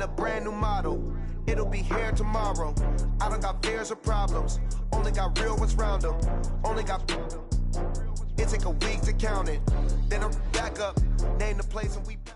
a brand new model. It'll be here tomorrow. I don't got fears or problems. Only got real ones round them. Only got. It take a week to count it. Then I'm back up. Name the place and we back.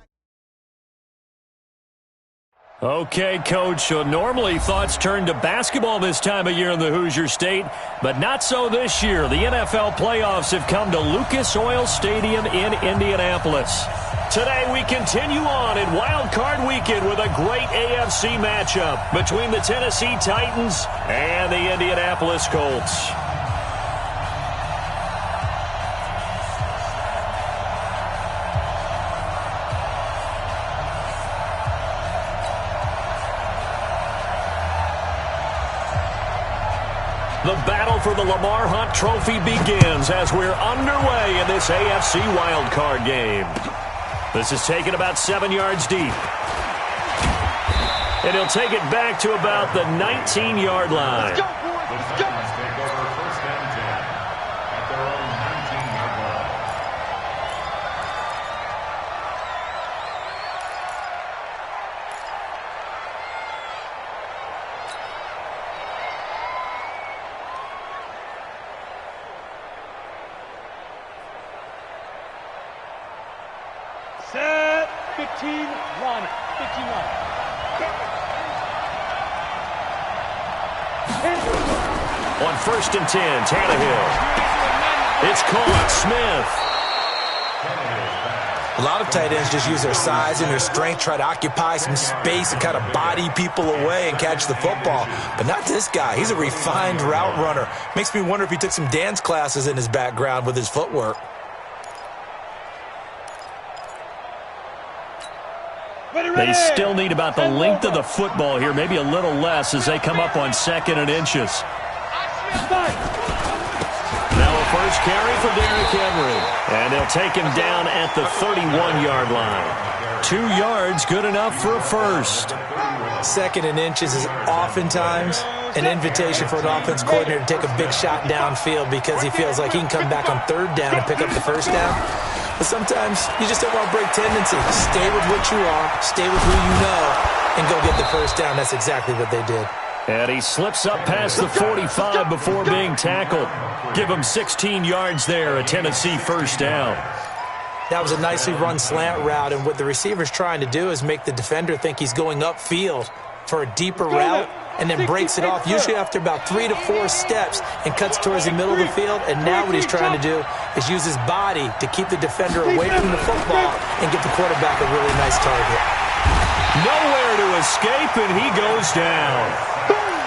Okay, Coach, so normally thoughts turn to basketball this time of year in the Hoosier State, but not so this year. The NFL playoffs have come to Lucas Oil Stadium in Indianapolis. Today we continue on in Wild Card Weekend with a great AFC matchup between the Tennessee Titans and the Indianapolis Colts. The battle for the Lamar Hunt Trophy begins as we're underway in this AFC wildcard game. This is taken about 7 yards deep. And he'll take it back to about the 19-yard line. Let's go, boys. Let's go. Take over first and 10 at their own 19-yard line. Set, 15, run, 15 run. On first and 10, Tannehill. It's caught. Smith. A lot of tight ends just use their size and their strength, try to occupy some space and kind of body people away and catch the football. But not this guy. He's a refined route runner. Makes me wonder if he took some dance classes in his background with his footwork. They still need about the length of the football here, maybe a little less as they come up on 2nd and inches. Now a first carry for Derrick Henry. And they'll take him down at the 31-yard line. 2 yards, good enough for a first. 2nd and inches is oftentimes an invitation for an offense coordinator to take a big shot downfield because he feels like he can come back on 3rd down and pick up the first down. But sometimes you just don't want to break tendency. Stay with what you are, stay with who you know, and go get the first down. That's exactly what they did. And he slips up past the 45 before being tackled. Give him 16 yards there, a Tennessee first down. That was a nicely run slant route, and what the receiver's trying to do is make the defender think he's going upfield for a deeper route, and then breaks it off, usually after about 3 to 4 steps, and cuts towards the middle of the field. And now what he's trying to do is use his body to keep the defender away from the football and get the quarterback a really nice target. Nowhere to escape, and he goes down.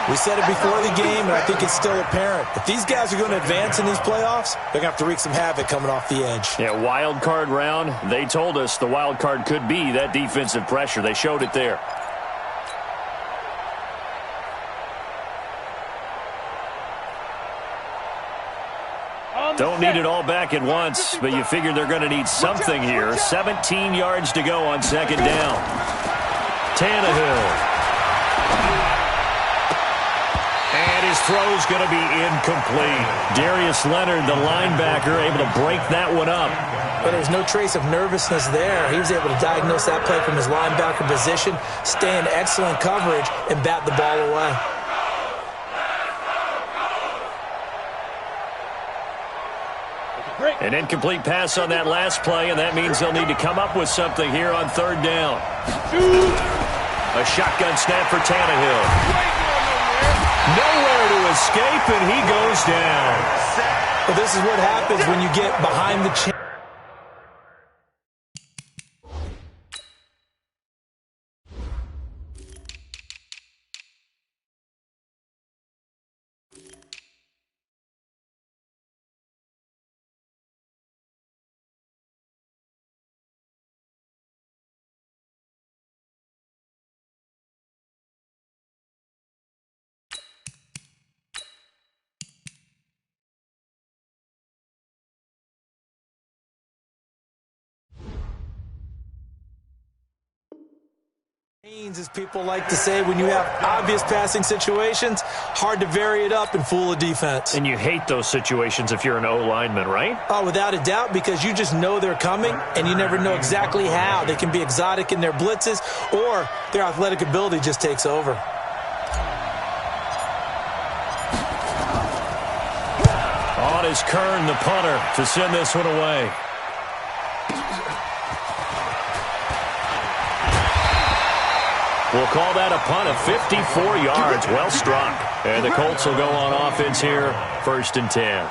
We said it before the game, and I think it's still apparent. If these guys are going to advance in these playoffs, they're going to have to wreak some havoc coming off the edge. Yeah, wild card round. They told us the wild card could be that defensive pressure. They showed it there. Don't need it all back at once, but you figure they're going to need something here. 17 yards to go on 2nd down. Tannehill. And his throw's going to be incomplete. Darius Leonard, the linebacker, able to break that one up. But there's no trace of nervousness there. He was able to diagnose that play from his linebacker position, stay in excellent coverage, and bat the ball away. An incomplete pass on that last play, and that means they'll need to come up with something here on 3rd down. A shotgun snap for Tannehill. Nowhere to escape, and he goes down. Well, this is what happens when you get behind the chain. As people like to say, when you have obvious passing situations, hard to vary it up and fool a defense. And you hate those situations if you're an O-lineman, right? Oh, without a doubt, because you just know they're coming, and you never know exactly how. They can be exotic in their blitzes, or their athletic ability just takes over. On is Kern, the punter, to send this one away. We'll call that a punt of 54 yards. Well struck. And the Colts will go on offense here, 1st and 10.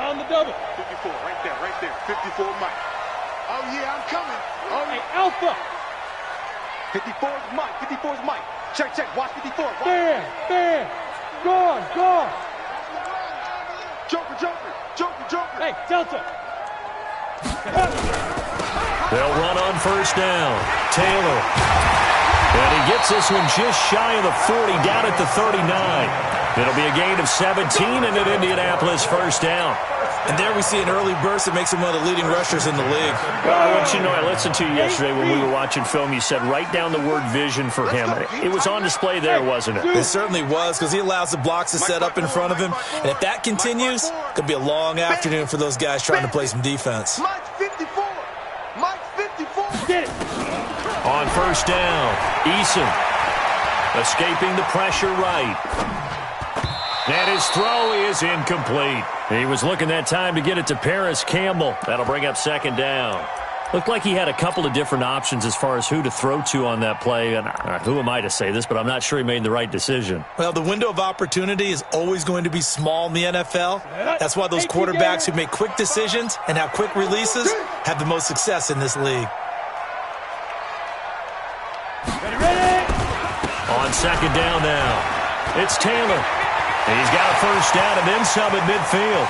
On the double. 54, right there. 54 Mike. Oh, yeah, I'm coming. Oh, Hey, Alpha. 54 is Mike. 54 is Mike. Check. Watch 54. Watch. Bam. Gone. Joker. Hey, Delta. They'll run on 1st down. Taylor. And he gets this one just shy of the 40, down at the 39. It'll be a gain of 17 and an Indianapolis 1st down. And there we see an early burst that makes him one of the leading rushers in the league. Well, I want you to know, I listened to you yesterday when we were watching film. You said write down the word vision for him. It was on display there, wasn't it? It certainly was, because he allows the blocks to set up in front of him. And if that continues, it could be a long afternoon for those guys trying to play some defense. Mike 54. Get it. On 1st down, Eason escaping the pressure right. And his throw is incomplete. He was looking that time to get it to Paris Campbell. That'll bring up 2nd down. Looked like he had a couple of different options as far as who to throw to on that play. And who am I to say this, but I'm not sure he made the right decision. Well, the window of opportunity is always going to be small in the NFL. That's why those quarterbacks who make quick decisions and have quick releases have the most success in this league. Ready. On 2nd down now, it's Taylor. He's got a 1st down and then some at midfield.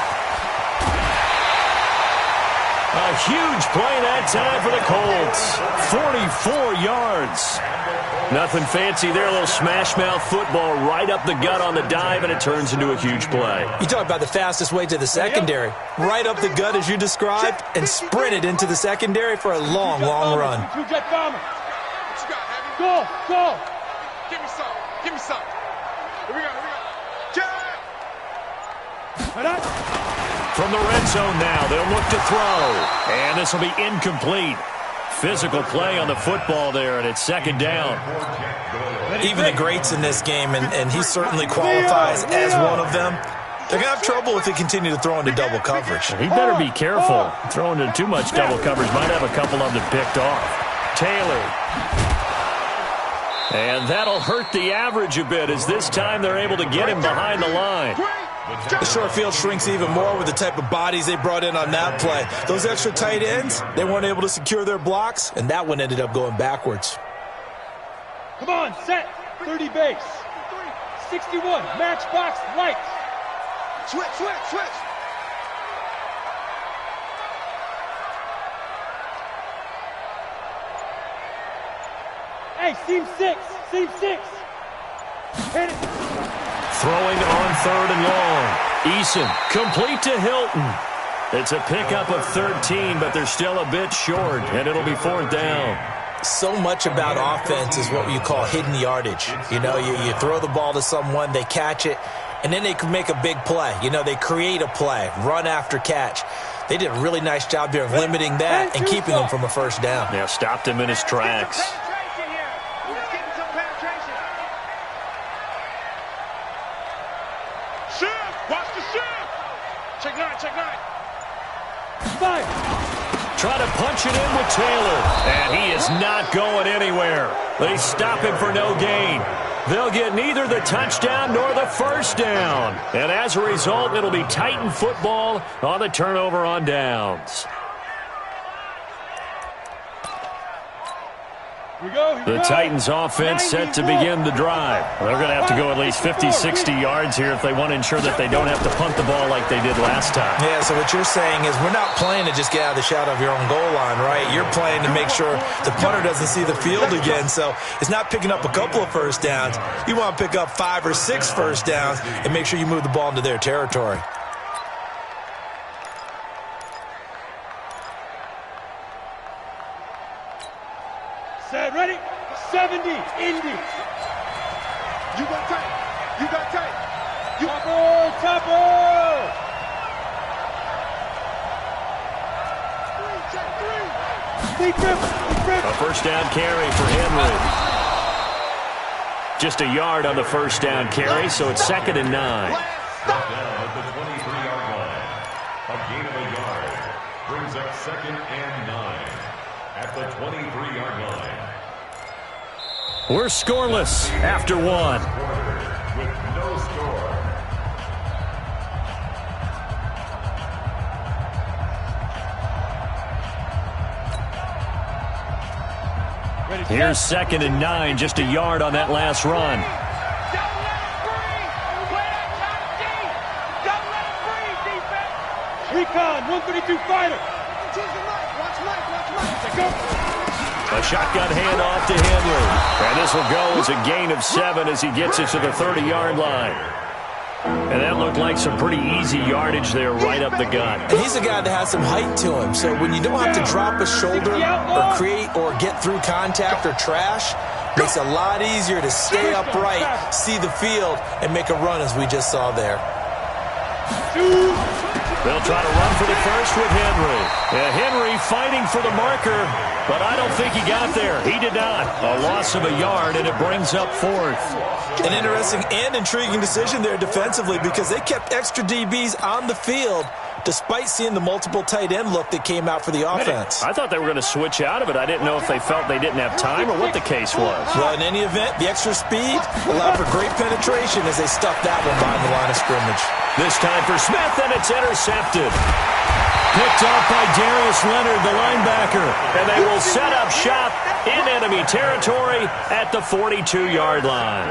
A huge play that time for the Colts. 44 yards. Nothing fancy there. A little smash-mouth football right up the gut on the dive, and it turns into a huge play. You talk about the fastest way to the secondary. Right up the gut as you described and sprinted into the secondary for a long run. Two-jet bomber. What you got, Heavy? Go. Give me some. Here we go. From the red zone now, they'll look to throw. And this will be incomplete. Physical play on the football there, and it's 2nd down. Even the greats in this game, and he certainly qualifies as one of them, they're going to have trouble if they continue to throw into double coverage. He better be careful. Throwing into too much double coverage might have a couple of them picked off. Taylor. And that'll hurt the average a bit, as this time they're able to get him behind the line. The short field shrinks even more with the type of bodies they brought in on that play. Those extra tight ends, they weren't able to secure their blocks, and that one ended up going backwards. Come on, set. 30 base. 61, matchbox lights. Switch. Hey, seam 6. Hit it. Throwing on 3rd and long. Eason, complete to Hilton. It's a pickup of 13, but they're still a bit short, and it'll be 4th down. So much about offense is what you call hidden yardage. You know, you throw the ball to someone, they catch it, and then they can make a big play. You know, they create a play, run after catch. They did a really nice job there of limiting that and keeping him from a 1st down. Yeah, stopped him in his tracks. Watch the shift. Check nine. Fire. Try to punch it in with Taylor, and he is not going anywhere. They stop him for no gain. They'll get neither the touchdown nor the 1st down. And as a result, it'll be Titan football on the turnover on downs. The Titans offense set to begin the drive. They're going to have to go at least 50, 60 yards here if they want to ensure that they don't have to punt the ball like they did last time. Yeah, so what you're saying is we're not playing to just get out of the shadow of your own goal line, right? You're playing to make sure the punter doesn't see the field again. So it's not picking up a couple of 1st downs. You want to pick up 5 or 6 1st downs and make sure you move the ball into their territory. Okay, ready? 70, Indy. You got tight. You got tight. Topper! Deep grip. A first down carry for Henry. Just a yard on the first down carry, so it's 2nd and 9. Down at the 23-yard line. A gain of a yard brings up 2nd and 9 at the 23-yard line. We're scoreless after 1. With no score. Here's 2nd and 9, just a yard on that last run. Recon, 132 fighter. A shotgun handoff to Henry. And this will go as a gain of 7 as he gets it to the 30-yard line. And that looked like some pretty easy yardage there right up the gut. And he's a guy that has some height to him, so when you don't have to drop a shoulder or create or get through contact or trash, makes it a lot easier to stay upright, see the field, and make a run as we just saw there. They'll try to run for the first with Henry. Henry fighting for the marker, but I don't think he got there. He did not. A loss of a yard, and it brings up 4th. An interesting and intriguing decision there defensively because they kept extra DBs on the field despite seeing the multiple tight end look that came out for the offense. I thought they were going to switch out of it. I didn't know if they felt they didn't have time or what the case was. Well, in any event, the extra speed allowed for great penetration as they stuffed that one behind the line of scrimmage. This time for Smith, and it's intercepted. Picked off by Darius Leonard, the linebacker. And they will set up shop in enemy territory at the 42-yard line.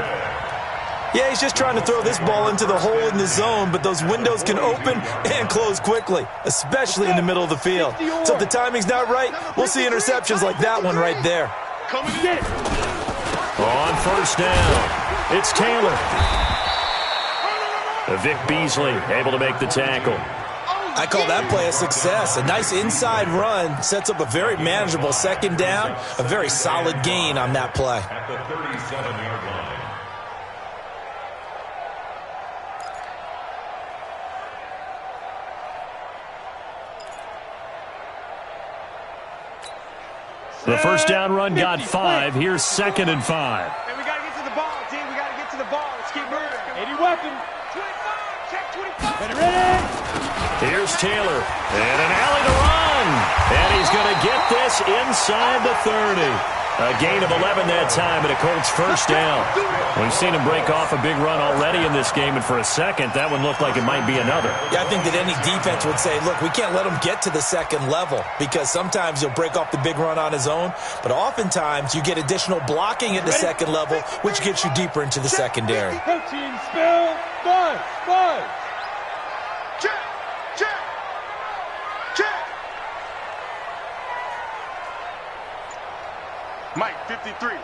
Yeah, he's just trying to throw this ball into the hole in the zone, but those windows can open and close quickly, especially in the middle of the field. So if the timing's not right, we'll see interceptions like that one right there. On first down, it's Taylor. Vic Beasley able to make the tackle. I call that play a success. A nice inside run sets up a very manageable 2nd down, a very solid gain on that play. At the 37-yard line. The first down run got 5. Here's 2nd and 5. Hey, we got to get to the ball, team. We got to get to the ball. Let's keep moving. 80 weapon. 25. Check 25. Ready? Here's Taylor. And an alley to run. And he's going to get this inside the 30. A gain of 11 that time, and a Colts first down. We've seen him break off a big run already in this game, and for a second, that one looked like it might be another. Yeah, I think that any defense would say, look, we can't let him get to the 2nd level because sometimes he'll break off the big run on his own, but oftentimes you get additional blocking at the 2nd level, which gets you deeper into the secondary. Protein spill. Buzz. Check. Check. Check. Mike, 53.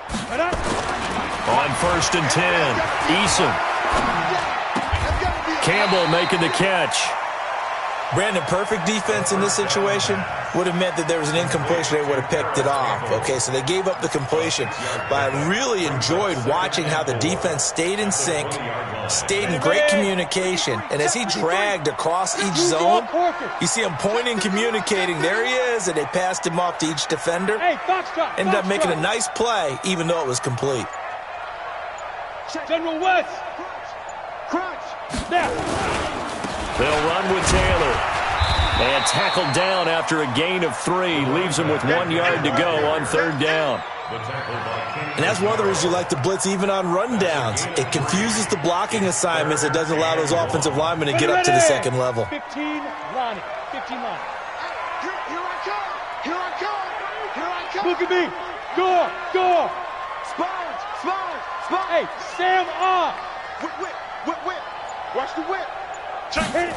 On 1st and 10, Eason. Campbell making the catch. Brandon, perfect defense in this situation would have meant that there was an incompletion. They would have picked it off. Okay, so they gave up the completion. But I really enjoyed watching how the defense stayed in sync, stayed in great communication. And as he dragged across each zone, you see him pointing, communicating. There he is, and they passed him off to each defender. Ended up making a nice play, even though it was complete. General West. Crunch. Snap. They'll run with Taylor. And tackled down after a gain of 3. Leaves him with 1 yard to go on 3rd down. And that's one of the reasons you like to blitz even on rundowns. It confuses the blocking assignments. It doesn't allow those offensive linemen to get up to the 2nd level. 15 Lonnie. 15 Lonnie. Here I come. Here I come. Here I come. Look at me. Door. Sponge. Hey, Sam off. Whip. Watch the whip. Hit it.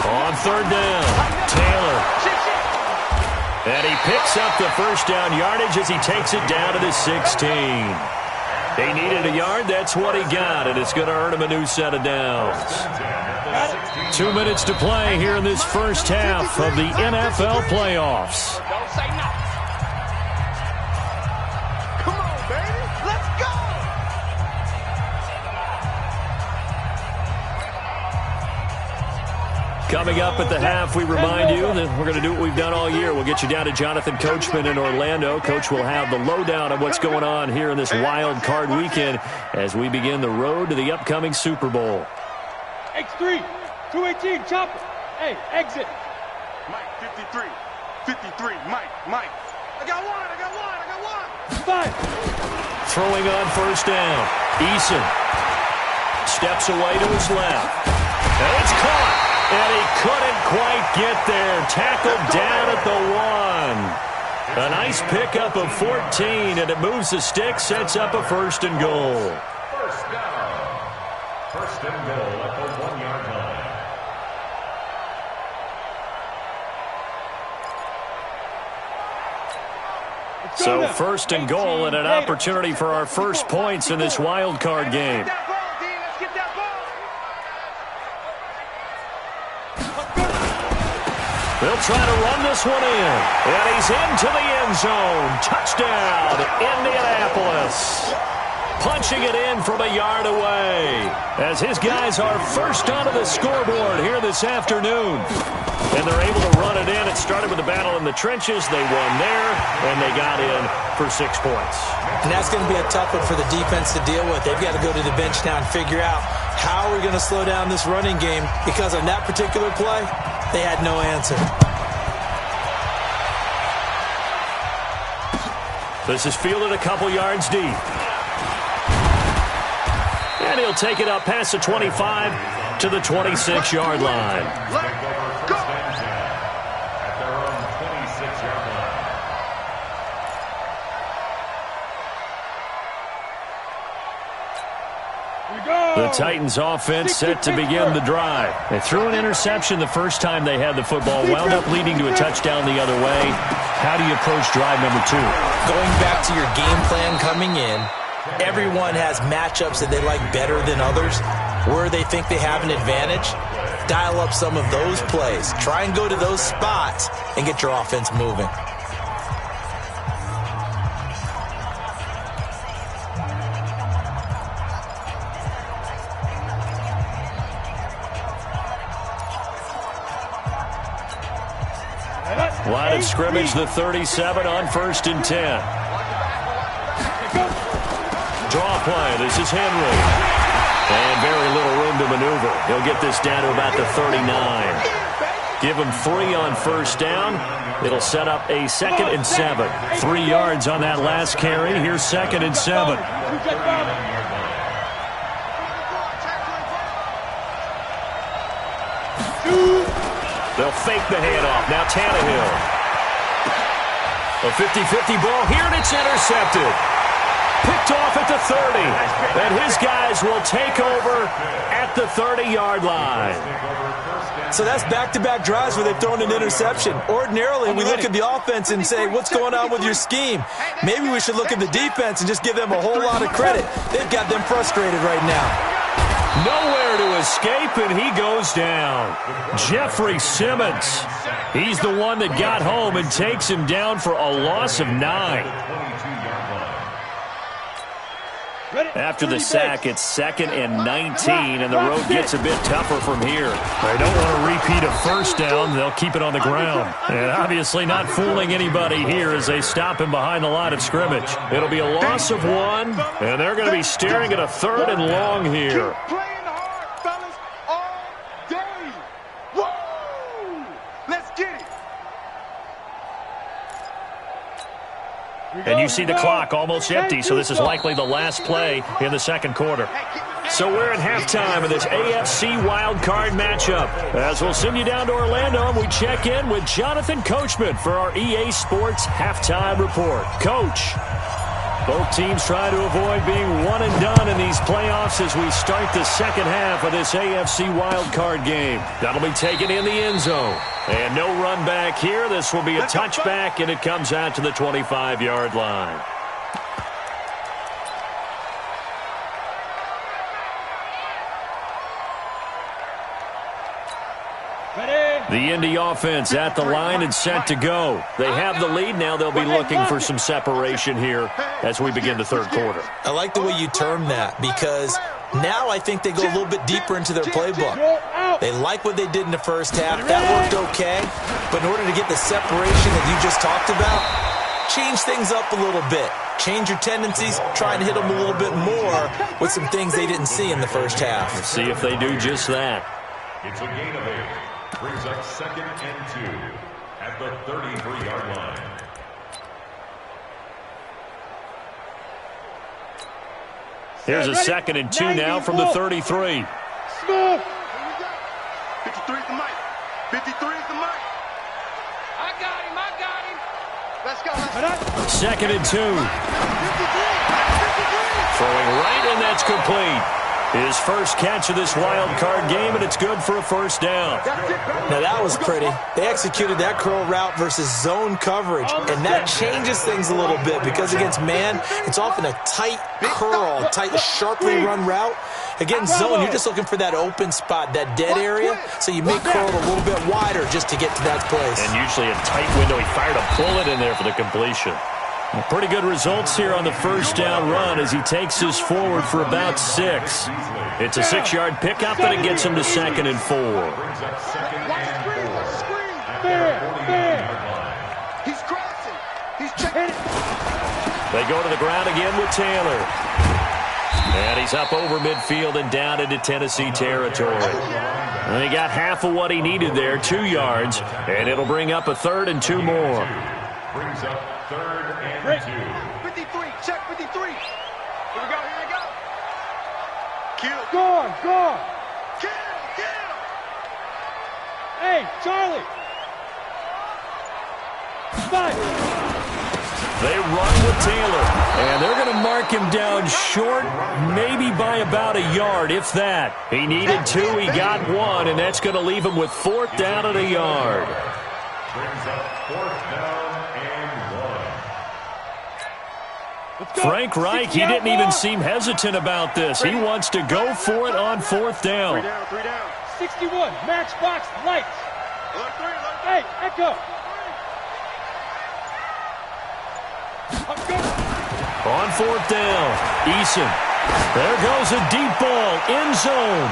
On 3rd down, Taylor. And he picks up the first down yardage as he takes it down to the 16. He needed a yard. That's what he got, and it's going to earn him a new set of downs. 2 minutes to play here in this first half of the NFL playoffs. Coming up at the half, we remind you that we're going to do what we've done all year. We'll get you down to Jonathan Coachman in Orlando. Coach will have the lowdown of what's going on here in this wild card weekend as we begin the road to the upcoming Super Bowl. X3, 218, chopper. Hey, exit. Mike, 53. 53, Mike. I got one. 5. Throwing on first down. Eason steps away to his left. And it's caught. And he couldn't quite get there. Tackled down at the 1. A nice pickup of 14, and it moves the stick, sets up a 1st and goal. First down. 1st and goal at the 1-yard line. So 1st and goal and an opportunity for our first points in this wild card game. They'll try to run this one in. And he's into the end zone. Touchdown, Indianapolis. Punching it in from a yard away as his guys are first onto the scoreboard here this afternoon. And they're able to run it in. It started with a battle in the trenches. They won there, and they got in for 6 points. And that's going to be a tough one for the defense to deal with. They've got to go to the bench now and figure out how we're going to slow down this running game, because on that particular play, they had no answer. This is fielded a couple yards deep. And he'll take it up past the 25 to the 26-yard line. The Titans offense set to begin the drive. They threw an interception the first time they had the football, wound up leading to a touchdown the other way. How do you approach drive number 2? Going back to your game plan coming in, everyone has matchups that they like better than others, where they think they have an advantage. Dial up some of those plays. Try and go to those spots and get your offense moving. Line of scrimmage, the 37 on 1st and 10. Draw play. This is Henry. And very little room to maneuver. He'll get this down to about the 39. Give him 3 on first down. It'll set up a 2nd and 7. 3 yards on that last carry. Here's 2nd and 7. They'll fake the handoff. Now Tannehill. A 50-50 ball here, and it's intercepted. Picked off at the 30. And his guys will take over at the 30-yard line. So that's back-to-back drives where they've thrown an interception. Ordinarily, we look at the offense and say, what's going on with your scheme? Maybe we should look at the defense and just give them a whole lot of credit. They've got them frustrated right now. Nowhere to escape, and he goes down. Jeffrey Simmons. He's the one that got home and takes him down for a loss of 9. After the sack, it's 2nd and 19, and the road gets a bit tougher from here. They don't want to repeat a first down. They'll keep it on the ground. And obviously not fooling anybody here as they stop him behind the line of scrimmage. It'll be a loss of 1, and they're going to be staring at a 3rd and long here. And you see the clock almost empty, so this is likely the last play in the 2nd quarter. So we're at halftime of this AFC wildcard matchup. As we'll send you down to Orlando, and we check in with Jonathan Coachman for our EA Sports Halftime Report. Coach, both teams try to avoid being one and done in these playoffs as we start the 2nd half of this AFC wildcard game. That'll be taken in the end zone. And no run back here. This will be a touchback, and it comes out to the 25-yard line. The Indy offense at the line and set to go. They have the lead. Now they'll be looking for some separation here as we begin the 3rd quarter. I like the way you term that, because now I think they go a little bit deeper into their playbook. They like what they did in the first half. That worked okay. But in order to get the separation that you just talked about, change things up a little bit. Change your tendencies, try and hit them a little bit more with some things they didn't see in the first half. Let's see if they do just that. It's a gain of 8. Brings up 2nd and 2 at the 33-yard line. Here's a 2nd and 2 now from the 33. Smooth. 53 is the mic. 53 is the mic. I got him. Let's go. 2nd and 2. Throwing right, and that's complete. His first catch of this wild card game, and it's good for a first down. Now, that was pretty. They executed that curl route versus zone coverage, and that changes things a little bit because against man, it's often a tight curl, tight, sharply run route. Against zone, you're just looking for that open spot, that dead area, so you make curl a little bit wider just to get to that place. And usually a tight window. He fired a bullet in there for the completion. Pretty good results here on the first down run as he takes this forward for about 6. It's a 6-yard pickup, and it gets him to 2nd and 4. He's crossing. He's checking. They go to the ground again with Taylor. And he's up over midfield and down into Tennessee territory. And he got half of what he needed there, 2 yards, and it'll bring up a 3rd and 2 more. Brings up 3rd and 2. 53. Check 53. Here we go. Kill. Gone. Kill. Hey, Charlie. 5. They run with Taylor, and they're going to mark him down short, maybe by about a yard, if that. He needed 2, he got 1, and that's going to leave him with 4th down and a yard. Brings up 4th down and 1. Frank Reich, he didn't even seem hesitant about this. He wants to go for it on 4th down. 3 down. 61. Matchbox lights. Hey, Echo. On 4th down, Eason. There goes a deep ball, end zone.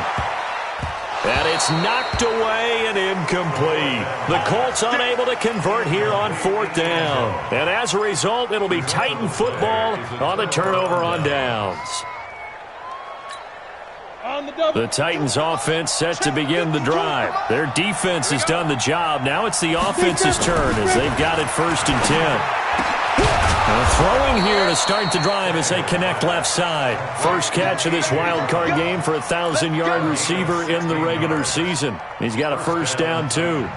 And it's knocked away and incomplete. The Colts unable to convert here on 4th down. And as a result, it'll be Titan football on the turnover on downs. The Titans offense set to begin the drive. Their defense has done the job. Now it's the offense's turn as they've got it 1st and 10. Throwing here to start the drive as they connect left side. First catch of this wild card game for a 1,000-yard receiver in the regular season. He's got a 1st down, too.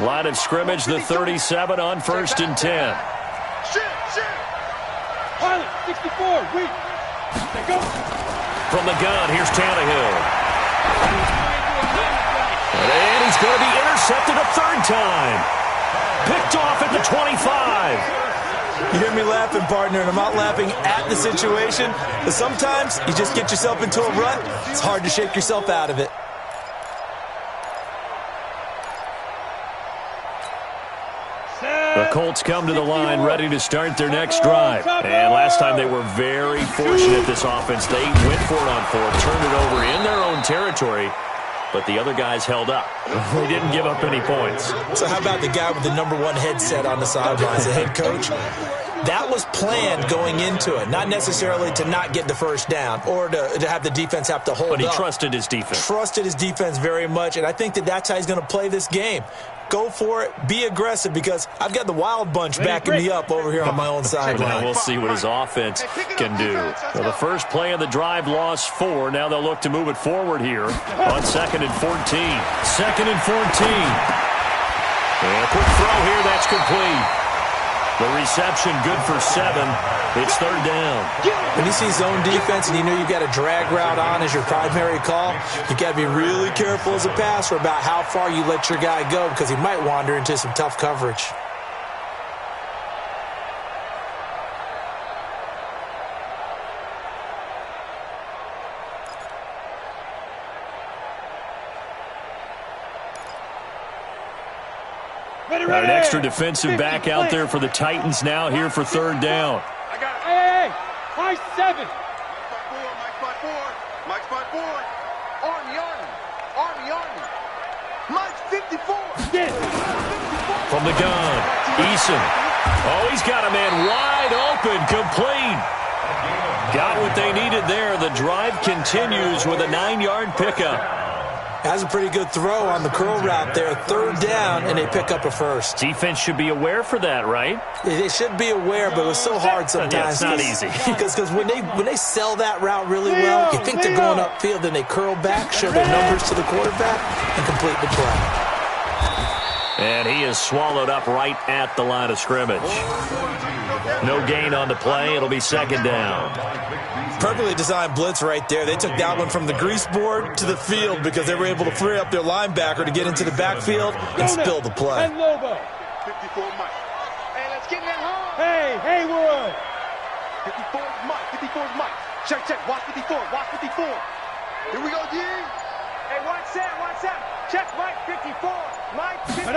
Line of scrimmage, the 37 on 1st and 10. Pilot, 64, wait. They go. From the gun, here's Tannehill. And he's going to be intercepted a 3rd time. Picked off at the 25. You hear me laughing, partner, and I'm not laughing at the situation, but sometimes you just get yourself into a rut. It's hard to shake yourself out of it. The Colts come to the line ready to start their next drive. And last time they were very fortunate, this offense. They went for it on 4th, turned it over in their own territory. But the other guys held up. They didn't give up any points. So how about the guy with the #1 headset on the sidelines, the head coach? That was planned going into it, not necessarily to not get the 1st down or to have the defense have to hold up. But he trusted his defense. Trusted his defense very much, and I think that's how he's going to play this game. Go for it. Be aggressive because I've got the wild bunch backing me up over here on my own sideline. We'll see what his offense can do. Well, the first play of the drive lost 4. Now they'll look to move it forward here on 2nd and 14. 2nd and 14. And a quick throw here. That's complete. The reception good for 7. It's 3rd down. When you see zone defense and you know you've got a drag route on as your primary call, you've got to be really careful as a passer about how far you let your guy go because he might wander into some tough coverage. An extra defensive back out there for the Titans now here for 3rd down. Hey, high 7. Mike 5-4. Mike 5-4. On the From the gun, Eason. Oh, he's got a man wide open, complete. Got what they needed there. The drive continues with a 9-yard pickup. Has a pretty good throw on the curl route there. 3rd down, and they pick up a first. Defense should be aware for that, right? They should be aware, but it was so hard sometimes. Yeah, it's not easy. Because when they sell that route really well, you think they're going upfield, then they curl back, show their numbers to the quarterback, and complete the play. And he is swallowed up right at the line of scrimmage. No gain on the play. It'll be 2nd down. Perfectly designed blitz right there. They took that one from the grease board to the field because they were able to free up their linebacker to get into the backfield and spill the play. 54 Mike. Hey, let's get in that hole. Hey, Haywood. 54's Mike. 54's Mike. Check. Watch 54. Watch 54. Here we go, D. Hey, watch that. Check Mike 54. Mike 54.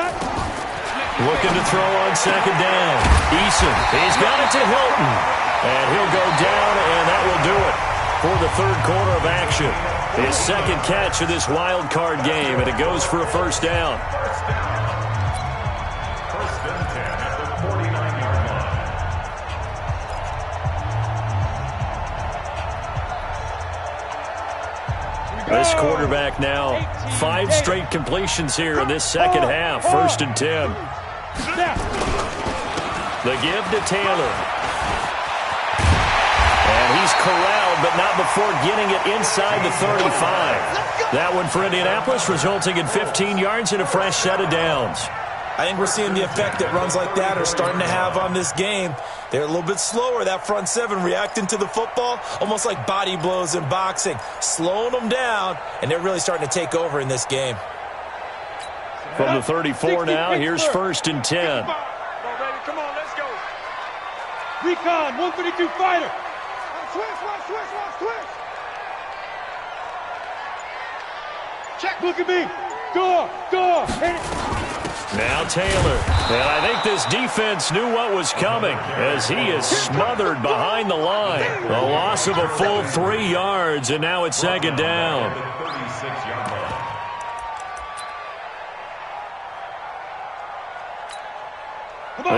Looking to throw on 2nd down. Eason, he's got it to Hilton. And he'll go down, and that will do it for the 3rd quarter of action. His 2nd catch of this wild card game, and it goes for a 1st down. First and 10 at the 49-yard line. This quarterback now, 5 straight completions here in this 2nd half. 1st and 10. The give to Taylor. And he's corralled, but not before getting it inside the 35. That one for Indianapolis, resulting in 15 yards and a fresh set of downs. I think we're seeing the effect that runs like that are starting to have on this game. They're a little bit slower, that front 7, reacting to the football, almost like body blows in boxing, slowing them down, and they're really starting to take over in this game. From the 34 now, here's 1st and 10. Come on, baby. Come on, let's go. Recon, 152 fighter. Switch. Check. Look at me. Door. Hit it. Now Taylor. And I think this defense knew what was coming as he is smothered behind the line. A loss of a full 3 yards, and now it's 2nd down. 36-yard line.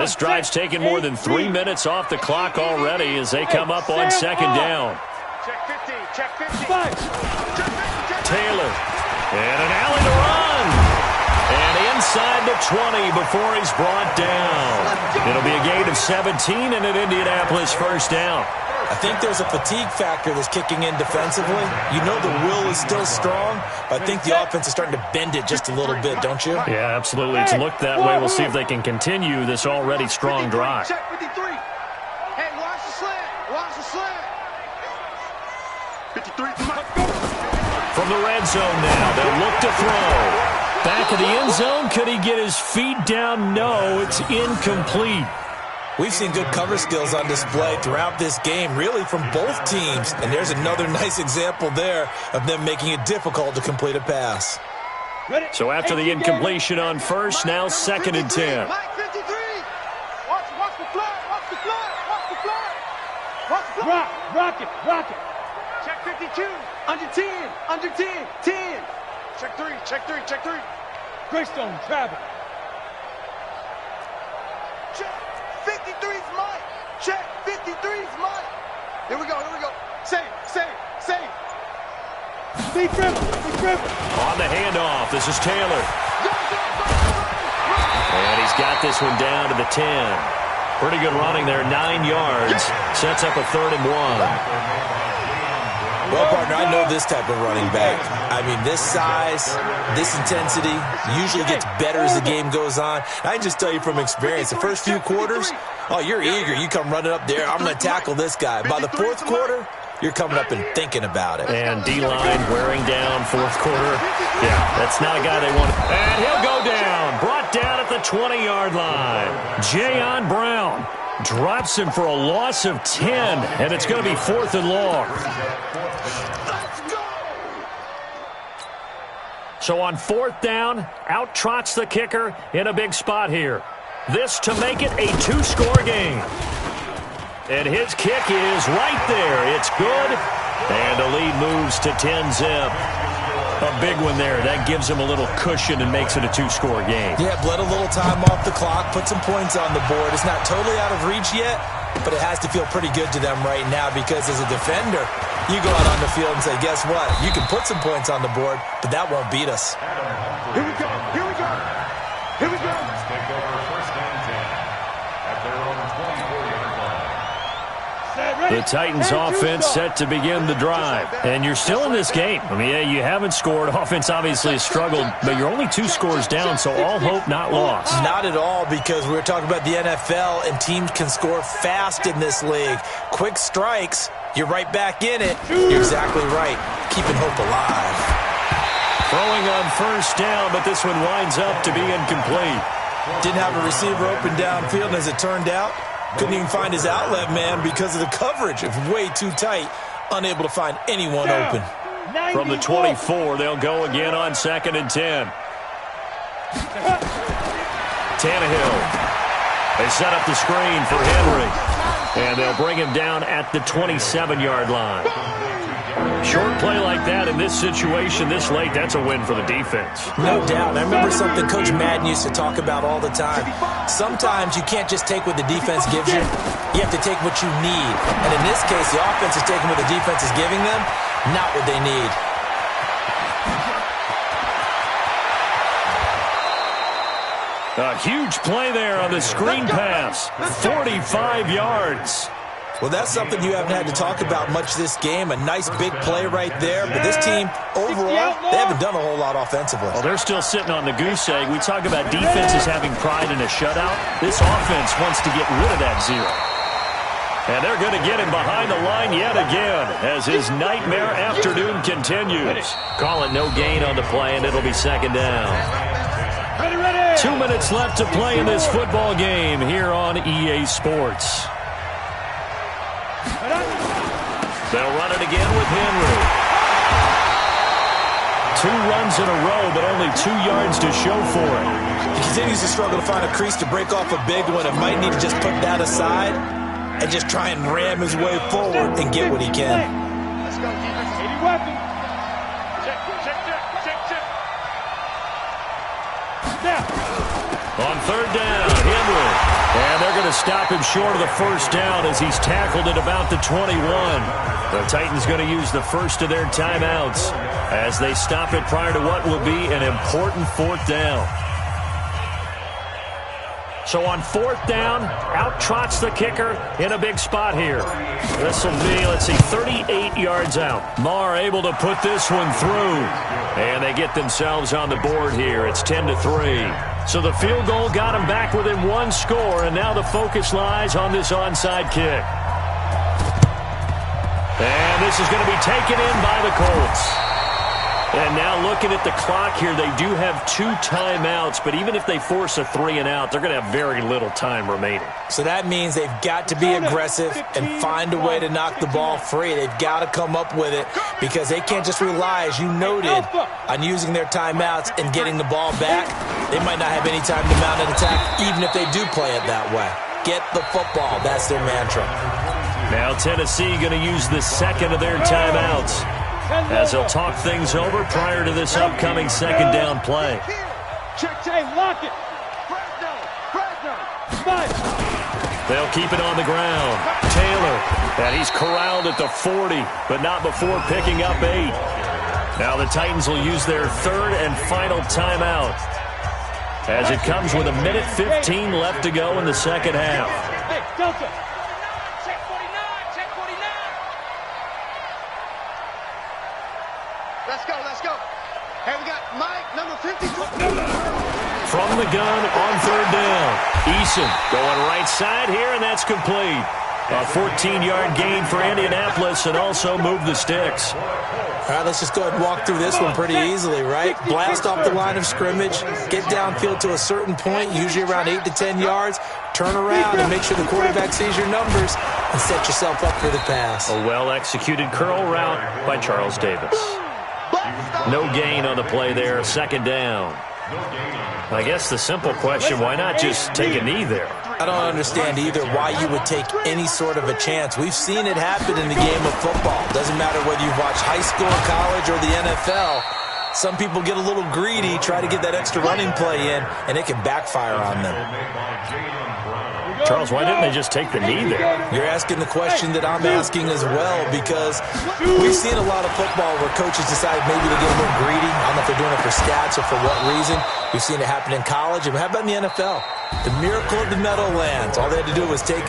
This drive's taken more than 3 minutes off the clock already as they come up on 2nd down. Check 15. Taylor. And an alley to run. And inside the 20 before he's brought down. It'll be a gain of 17 and an Indianapolis 1st down. I think there's a fatigue factor that's kicking in defensively. You know the will is still strong, but I think the offense is starting to bend it just a little bit, don't you? Yeah, absolutely. It's looked that way. We'll see if they can continue this already strong drive. Check 53. Hey, watch the slant. 53's Mike. From the red zone now, they'll look to throw. Back of the end zone, could he get his feet down? No, it's incomplete. We've seen good cover skills on display throughout this game, really from both teams. And there's another nice example there of them making it difficult to complete a pass. So after the incompletion on 1st, now 2nd and 10. Mike 53. Watch the flag. Rock it. Check 52. Under 10. 10. Check 3. Greystone, travel. Check 53's Mike. Check 53's Mike. Here we go. Save. Be dribble. On the handoff, this is Taylor. And he's got this one down to the 10. Pretty good running there, 9 yards. Sets up a 3rd and 1. Well, partner, I know this type of running back. I mean, this size, this intensity usually gets better as the game goes on. I can just tell you from experience, the first few quarters, oh, you're eager. You come running up there, I'm going to tackle this guy. By the 4th quarter, you're coming up and thinking about it. And D-line wearing down 4th quarter. Yeah, that's not a guy they want. And he'll go down. Brought down at the 20-yard line. Jayon Brown drops him for a loss of 10, and it's going to be 4th and long. So on 4th down, out trots the kicker in a big spot here. This to make it a 2-score game. And his kick is right there. It's good. And the lead moves to 10-zip. A big one there. That gives them a little cushion and makes it a two-score game. Yeah, bled a little time off the clock, put some points on the board. It's not totally out of reach yet, but it has to feel pretty good to them right now because as a defender, you go out on the field and say, guess what? You can put some points on the board, but that won't beat us. Here we go. Here we go. Here we go. Take over first and 10 at their own 24-yard line. The Titans offense set to begin the drive. And you're still in this game. I mean, yeah, you haven't scored. Offense obviously has struggled, but you're only 2 scores down, so all hope not lost. Not at all, because we're talking about the NFL, and teams can score fast in this league. Quick strikes, you're right back in it. You're exactly right. Keeping hope alive. Throwing on first down, but this one winds up to be incomplete. Didn't have a receiver open downfield, and as it turned out, couldn't even find his outlet man because of the coverage. It was way too tight, unable to find anyone open. From the 24, they'll go again on 2nd and 10. Tannehill. They set up the screen for Henry. And they'll bring him down at the 27-yard line. Short play like that in this situation this late, that's a win for the defense. No doubt. I remember something Coach Madden used to talk about all the time. Sometimes you can't just take what the defense gives you. You have to take what you need. And in this case, the offense is taking what the defense is giving them, not what they need. A huge play there on the screen pass. 45 yards. Well, that's something you haven't had to talk about much this game. A nice big play right there. But this team, overall, they haven't done a whole lot offensively. Well, they're still sitting on the goose egg. We talk about defenses having pride in a shutout. This offense wants to get rid of that zero. And they're going to get him behind the line yet again as his nightmare afternoon continues. Call it no gain on the play, and it'll be 2nd down. 2 minutes left to play in this football game here on EA Sports. They'll run it again with Henry. 2 runs in a row, but only 2 yards to show for it. He continues to struggle to find a crease to break off a big one and might need to just put that aside and just try and ram his way forward and get what he can. Let's go, defense. 80 weapons. Check. On 3rd down, Henry. And they're going to stop him short of the first down as he's tackled at about the 21. The Titans going to use the first of their timeouts as they stop it prior to what will be an important 4th down. So on 4th down, out trots the kicker in a big spot here. This will be, 38 yards out. Marr able to put this one through. And they get themselves on the board here. It's 10-3. So the field goal got them back within 1 score, and now the focus lies on this onside kick. And this is going to be taken in by the Colts. And now looking at the clock here, they do have 2 timeouts, but even if they force a 3 and out, they're going to have very little time remaining. So that means they've got to be aggressive and find a way to knock the ball free. They've got to come up with it because they can't just rely, as you noted, on using their timeouts and getting the ball back. They might not have any time to mount an attack, even if they do play it that way. Get the football. That's their mantra. Now Tennessee going to use the 2nd of their timeouts as they'll talk things over prior to this upcoming 2nd down play. Check, lock it. They'll keep it on the ground. Taylor, and he's corralled at the 40, but not before picking up 8. Now the Titans will use their 3rd and final timeout as it comes with 1:15 left to go in the 2nd half. Hey, Delta. Check 49. Let's go. Hey, we got Mike, number 52. From the gun on 3rd down. Eason going right side here, and that's complete. A 14-yard gain for Indianapolis and also move the sticks. All right, let's just go ahead and walk through this one pretty easily, right? Blast off the line of scrimmage, get downfield to a certain point, usually around 8 to 10 yards, turn around and make sure the quarterback sees your numbers and set yourself up for the pass. A well-executed curl route by Charles Davis. No gain on the play there, 2nd down. I guess the simple question, why not just take a knee there? I don't understand either why you would take any sort of a chance. We've seen it happen in the game of football. Doesn't matter whether you watch high school, college, or the NFL. some people get a little greedy, try to get that extra running play in, and it can backfire on them. Charles, why didn't they just take the knee there? You're asking the question that I'm asking as well, because we've seen a lot of football where coaches decide maybe to get a little greedy. I don't know if they're doing it for stats or for what reason. We've seen it happen in college, and how about in the NFL? The miracle of the Meadowlands. All they had to do was take